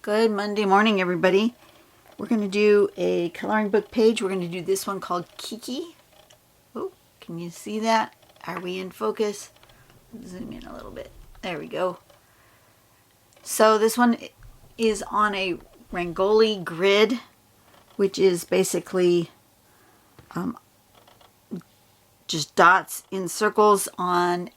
Good Monday morning, everybody. We're going to do a coloring book page. We're going to do this one called Kiki. Oh, can you see that? Are we in focus? Zoom in a little bit. There we go. So this one is on a Rangoli grid, which is basically just dots in circles on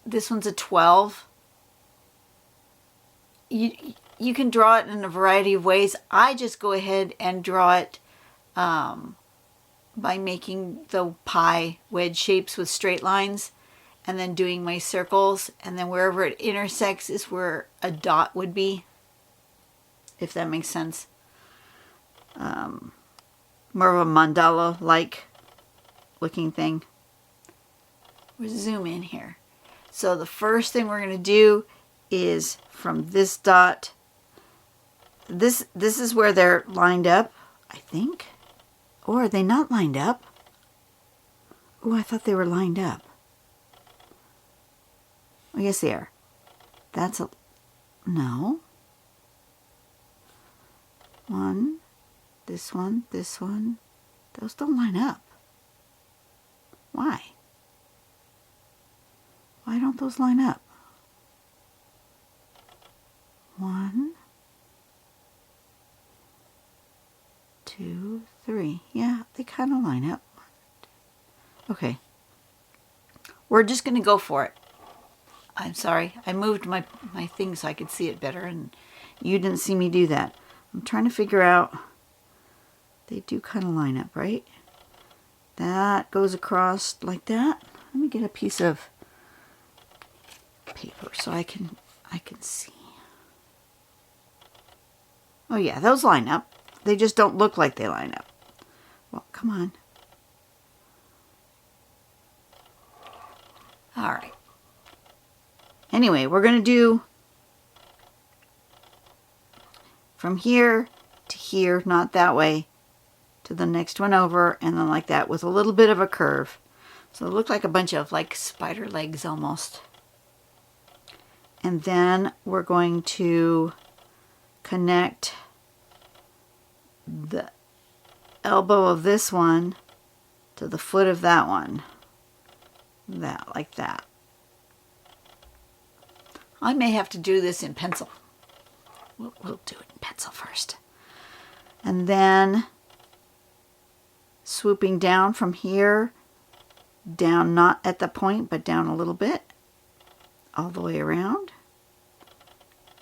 this one's a 12. You can draw it in a variety of ways. I just go ahead and draw it by making the pie wedge shapes with straight lines and then doing my circles, and then wherever it intersects is where a dot would be, if that makes sense. More of a mandala-like looking thing. We'll zoom in here. So the first thing we're going to do is from this dot, this is where they're lined up, I think. Or are they not lined up? Oh, I thought they were lined up. Oh, yes, they are. That's a... No. One. This one. This one. Those don't line up. Why? Why don't those line up? 1, 2, 3. Yeah, they kind of line up. Okay. We're just going to go for it. I'm sorry. I moved my thing so I could see it better, and you didn't see me do that. I'm trying to figure out. They do kind of line up, right? That goes across like that. Let me get a piece of paper so I can see. Oh yeah, those line up. They just don't look like they line up. Well, come on. All right. Anyway, we're going to do from here to here, not that way, to the next one over, and then like that with a little bit of a curve. So it looked like a bunch of like spider legs almost. And then we're going to connect the elbow of this one to the foot of that one. That, like that. I may have to do this in pencil. We'll do it in pencil first. And then swooping down from here, down not at the point, but down a little bit, all the way around.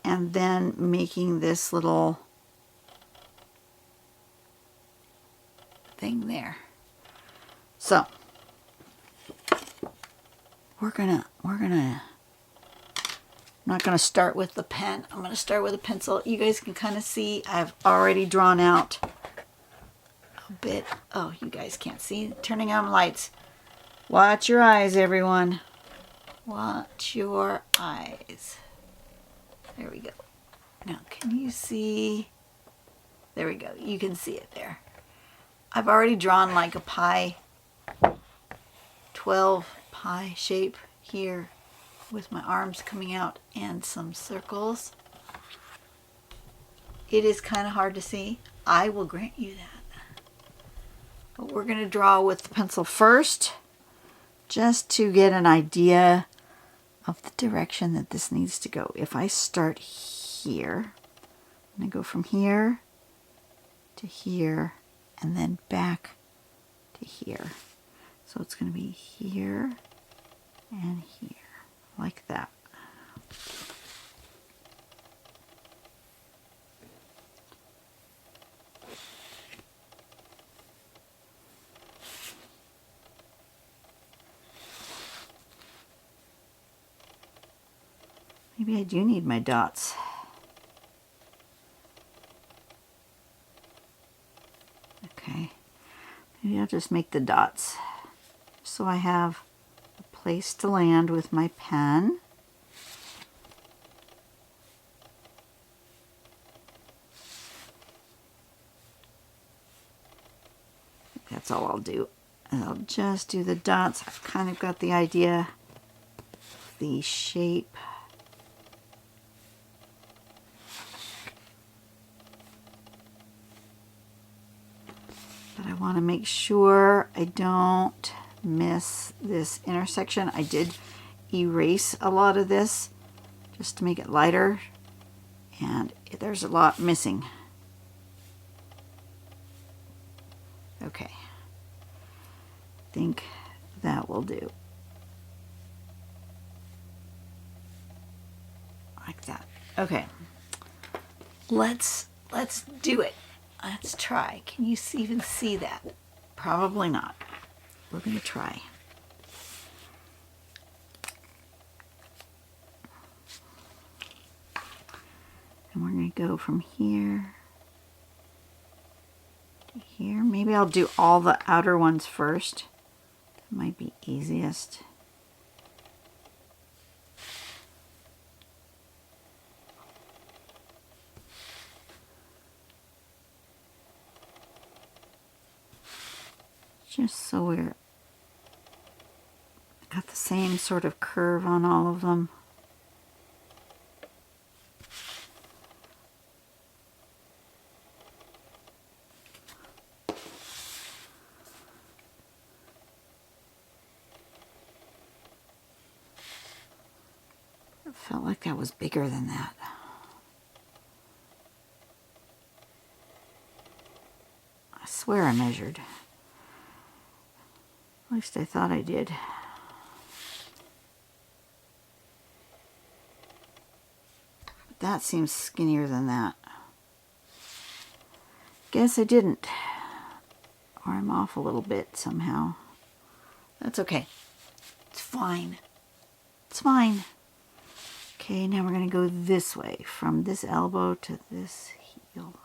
And then making this little thing there. So I'm not gonna start with the pen. I'm gonna start with a pencil. You guys can kind of see I've already drawn out a bit. Oh, you guys can't see. Turning on lights. Watch your eyes, everyone. Watch your eyes. There we go. Now, can you see? There we go. You can see it there. I've already drawn like a pie, 12 pie shape here with my arms coming out and some circles. It is kind of hard to see. I will grant you that. But we're going to draw with the pencil first, just to get an idea of the direction that this needs to go. If I start here, I'm going to go from here to here and then back to here. So it's going to be here and here, like that. Maybe I do need my dots. Okay, maybe I'll just make the dots so I have a place to land with my pen. That's all I'll do. I'll just do the dots. I've kind of got the idea of the shape. want to make sure I don't miss this intersection. I did erase a lot of this just to make it lighter, and there's a lot missing. Okay, I think that will do. Like that. Okay, let's do it. Let's try. Can you even see that? Probably not. We're going to try. And we're going to go from here to here. Maybe I'll do all the outer ones first. That might be easiest. Just so we're got the same sort of curve on all of them. It felt like that was bigger than that. I swear I measured. At least I thought I did. But that seems skinnier than that. Guess I didn't. Or I'm off a little bit somehow. That's okay. It's fine. It's fine. Okay, now we're going to go this way, from this elbow to this heel.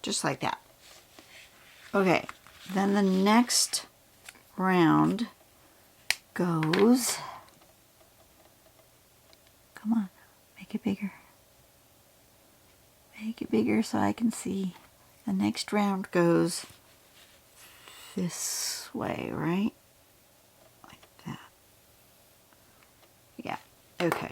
Just like that. Okay, then the next round goes, come on, make it bigger. Make it bigger so I can see. The next round goes this way, right? Like that. Yeah, okay.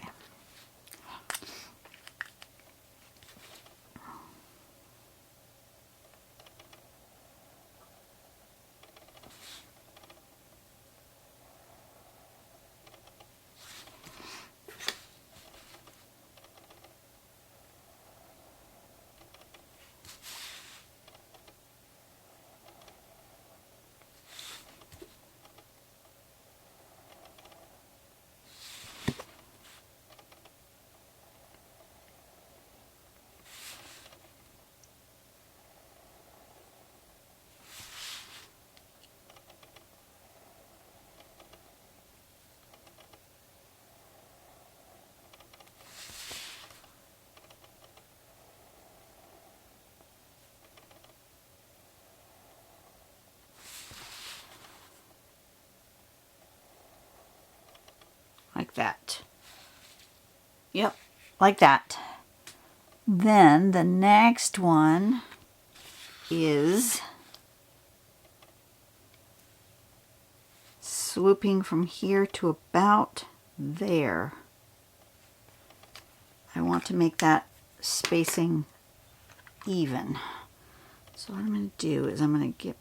Like that. Yep, like that. Then the next one is swooping from here to about there. I want to make that spacing even. So what I'm going to do is I'm going to get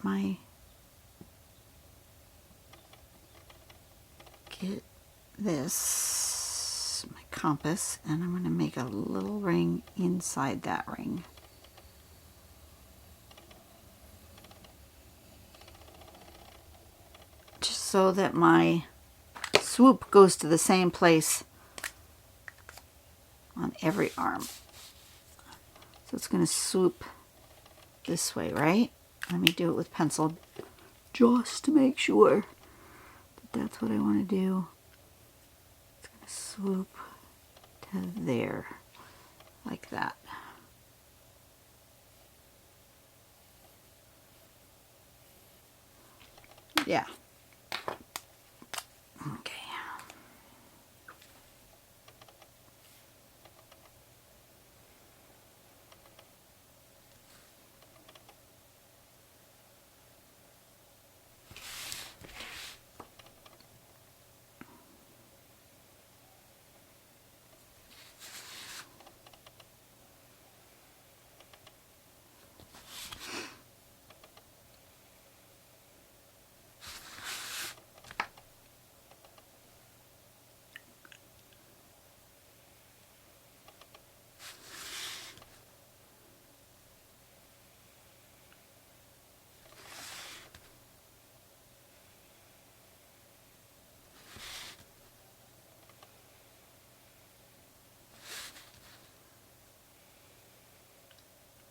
this, my compass, and I'm going to make a little ring inside that ring. Just so that my swoop goes to the same place on every arm. So So it's going to swoop this way, right? Let me do it with pencil just to make sure that that's what I want to do. It's going to swoop to there, like that. Yeah. Okay.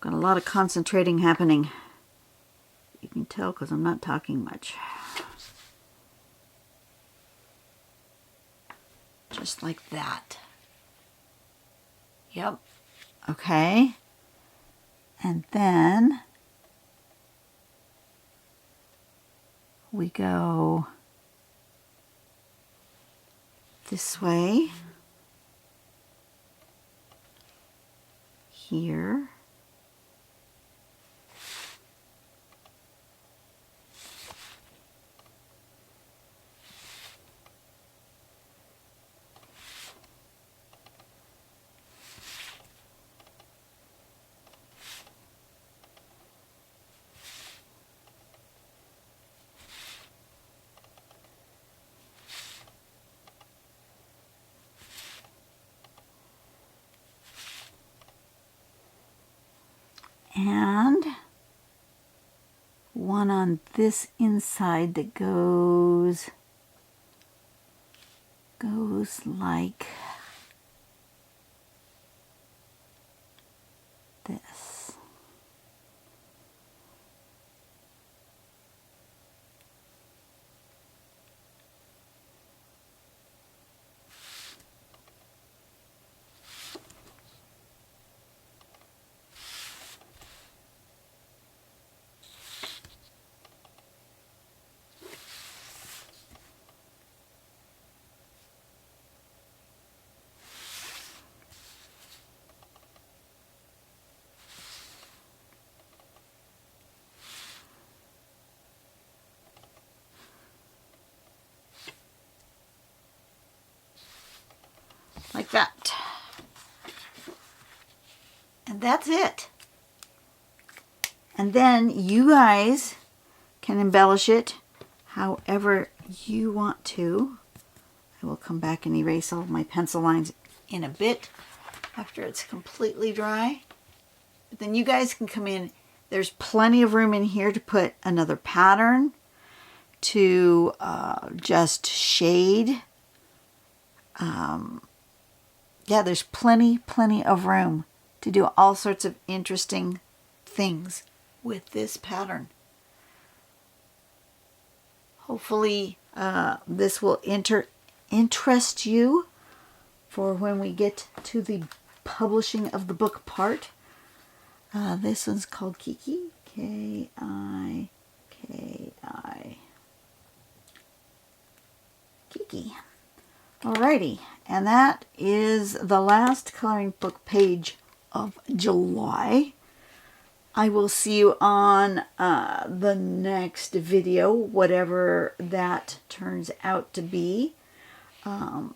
Got a lot of concentrating happening. You can tell because I'm not talking much. Just like that. Yep. Okay. And then we go this way. Here. And one on this inside that goes like this. Like that. And that's it. And then you guys can embellish it however you want to. I will come back and erase all of my pencil lines in a bit after it's completely dry. But then you guys can come in. There's plenty of room in here to put another pattern, to just shade. Yeah, there's plenty of room to do all sorts of interesting things with this pattern. Hopefully this will interest you for when we get to the publishing of the book part. This one's called Kiki. K-I-K-I. Kiki. Alrighty, and that is the last coloring book page of July. I will see you on the next video, whatever that turns out to be. Go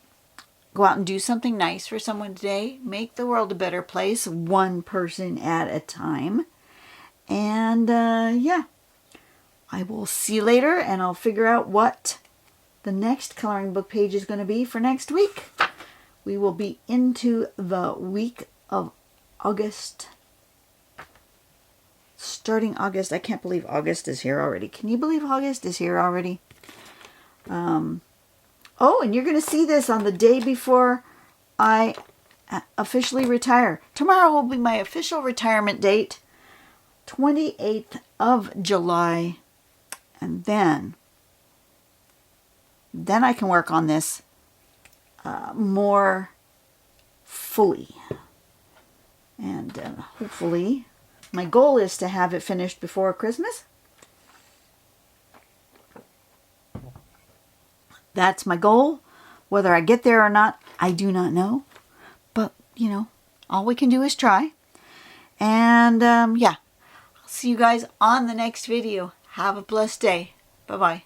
out and do something nice for someone today. Make the world a better place, one person at a time. And yeah, I will see you later, and I'll figure out what the next coloring book page is going to be for next week. We will be into the week of August. Starting August. I can't believe August is here already. Can you believe August is here already? Oh, and you're going to see this on the day before I officially retire. Tomorrow will be my official retirement date, 28th of July. And then I can work on this more fully. And hopefully, my goal is to have it finished before Christmas. That's my goal. Whether I get there or not, I do not know. But, you know, all we can do is try. And, yeah. I'll see you guys on the next video. Have a blessed day. Bye-bye.